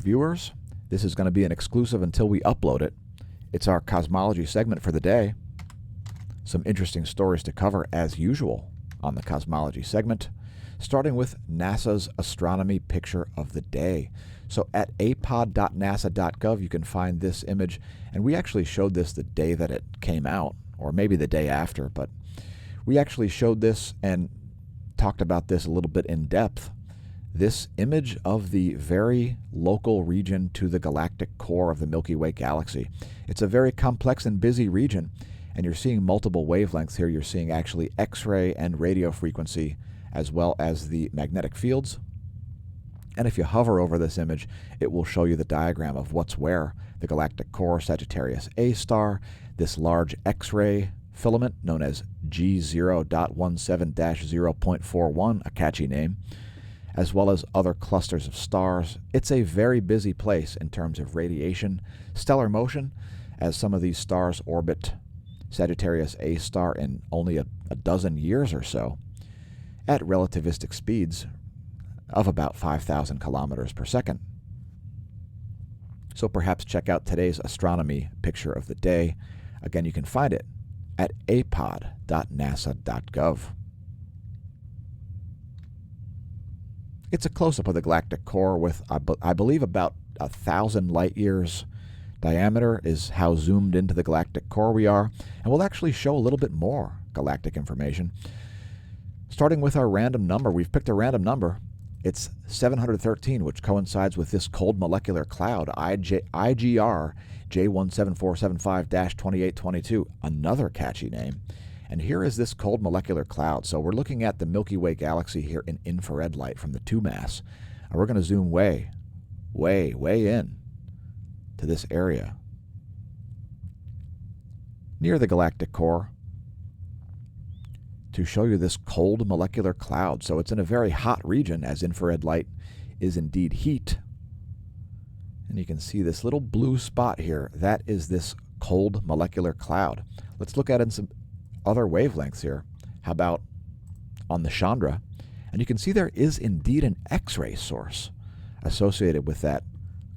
viewers. This is going to be an exclusive until we upload it. It's our cosmology segment for the day. Some interesting stories to cover as usual on the cosmology segment, starting with NASA's astronomy picture of the day. So at apod.nasa.gov you can find this image, and we actually showed this the day that it came out, or maybe the day after, but we actually showed this and talked about this a little bit in depth. This image of the very local region to the galactic core of the Milky Way galaxy. It's a very complex and busy region, and you're seeing multiple wavelengths here. You're seeing actually X-ray and radio frequency, as well as the magnetic fields. And if you hover over this image, it will show you the diagram of what's where. The galactic core, Sagittarius A star, this large X-ray filament known as G0.17-0.41, a catchy name, as well as other clusters of stars. It's a very busy place in terms of radiation, stellar motion, as some of these stars orbit Sagittarius A star in only a dozen years or so at relativistic speeds of about 5,000 kilometers per second. So perhaps check out today's astronomy picture of the day. Again, you can find it at apod.nasa.gov. It's a close-up of the galactic core with, I believe, about 1,000 light years diameter is how zoomed into the galactic core we are. And we'll actually show a little bit more galactic information. Starting with our random number, we've picked a random number. It's 713, which coincides with this cold molecular cloud, IGR J17475-2822, another catchy name. And here is this cold molecular cloud. So we're looking at the Milky Way galaxy here in infrared light from the 2MASS. And we're going to zoom way in to this area near the galactic core to show you this cold molecular cloud. So it's in a very hot region, as infrared light is indeed heat. And you can see this little blue spot here. That is this cold molecular cloud. Let's look at it in some other wavelengths here. How about on the Chandra? And you can see there is indeed an X-ray source associated with that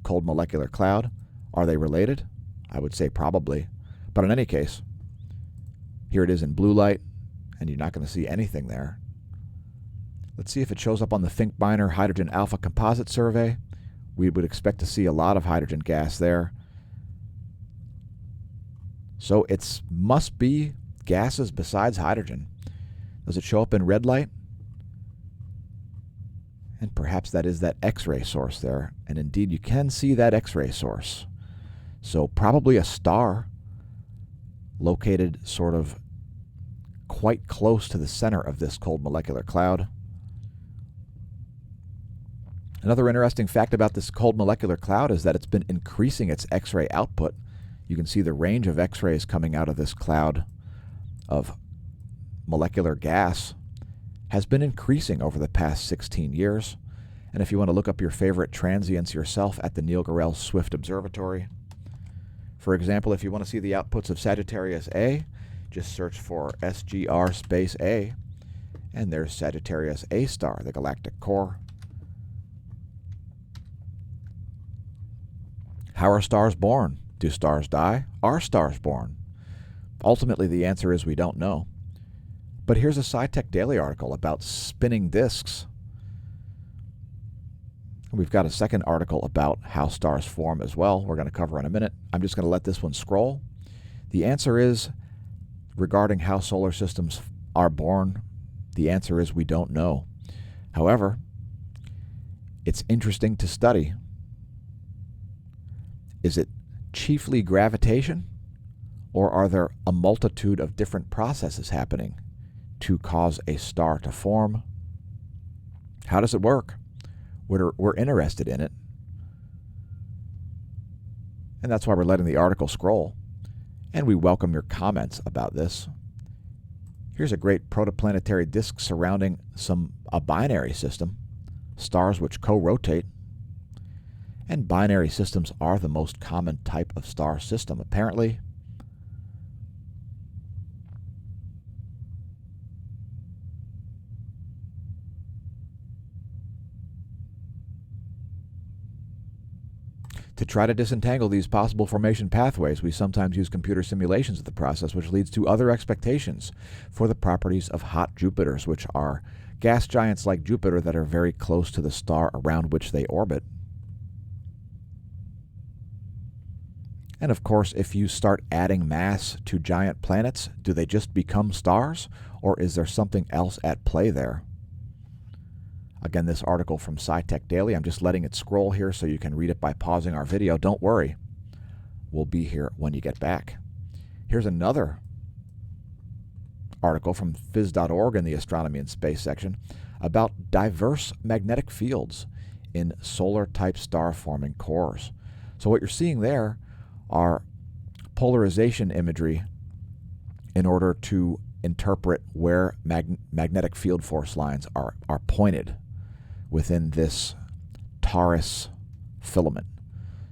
cold molecular cloud. Are they related? I would say probably. But in any case, here it is in blue light, and you're not going to see anything there. Let's see if it shows up on the Finkbeiner Hydrogen Alpha Composite Survey. We would expect to see a lot of hydrogen gas there. So it must be gases besides hydrogen. Does it show up in red light? And perhaps that is that X-ray source there. And indeed, you can see that X-ray source. So probably a star located sort of quite close to the center of this cold molecular cloud. Another interesting fact about this cold molecular cloud is that it's been increasing its X-ray output. You can see the range of X-rays coming out of this cloud of molecular gas has been increasing over the past 16 years. And if you want to look up your favorite transients yourself at the Neil Gorell Swift Observatory, for example, if you want to see the outputs of Sagittarius A, just search for SGR space A, and there's Sagittarius A star, the galactic core. How are stars born? Do stars die? Are stars born? Ultimately, the answer is we don't know. But here's a SciTech Daily article about spinning disks. We've got a second article about how stars form as well. We're going to cover in a minute. I'm just going to let this one scroll. The answer is, regarding how solar systems are born, the answer is we don't know. However, it's interesting to study. Is it chiefly gravitation, or are there a multitude of different processes happening to cause a star to form? How does it work? We're interested in it. And that's why we're letting the article scroll. And we welcome your comments about this. Here's a great protoplanetary disk surrounding a binary system, stars which co-rotate. And binary systems are the most common type of star system, apparently. To try to disentangle these possible formation pathways, we sometimes use computer simulations of the process, which leads to other expectations for the properties of hot Jupiters, which are gas giants like Jupiter that are very close to the star around which they orbit. And of course, if you start adding mass to giant planets, do they just become stars, or is there something else at play there? Again, this article from SciTech Daily, I'm just letting it scroll here so you can read it by pausing our video. Don't worry, we'll be here when you get back. Here's another article from phys.org in the Astronomy and Space section about diverse magnetic fields in solar-type star-forming cores. So what you're seeing there are polarization imagery in order to interpret where magnetic field force lines are pointed within this Taurus filament.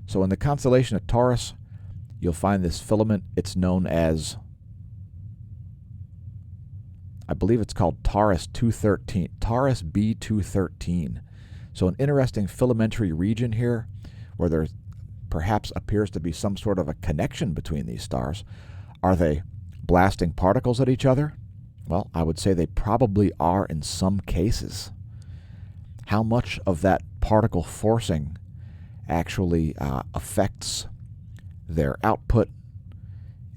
So in the constellation of Taurus, you'll find this filament. It's known as, I believe it's called Taurus 213, Taurus B213. So an interesting filamentary region here where there perhaps appears to be some sort of a connection between these stars. Are they blasting particles at each other? Well, I would say they probably are in some cases. How much of that particle forcing actually affects their output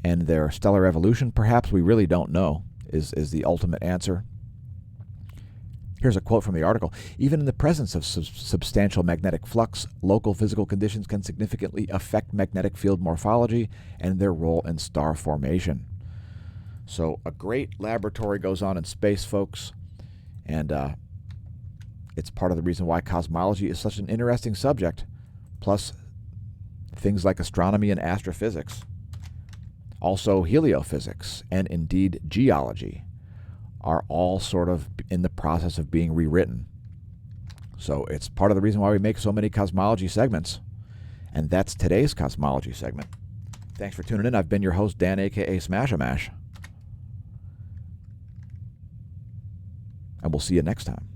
and their stellar evolution, perhaps, we really don't know, is the ultimate answer. Here's a quote from the article. Even in the presence of substantial magnetic flux, local physical conditions can significantly affect magnetic field morphology and their role in star formation. So a great laboratory goes on in space, folks, and it's part of the reason why cosmology is such an interesting subject, plus things like astronomy and astrophysics. Also heliophysics and indeed geology are all sort of in the process of being rewritten. So it's part of the reason why we make so many cosmology segments, and that's today's cosmology segment. Thanks for tuning in. I've been your host, Dan, aka smAsho, and we'll see you next time.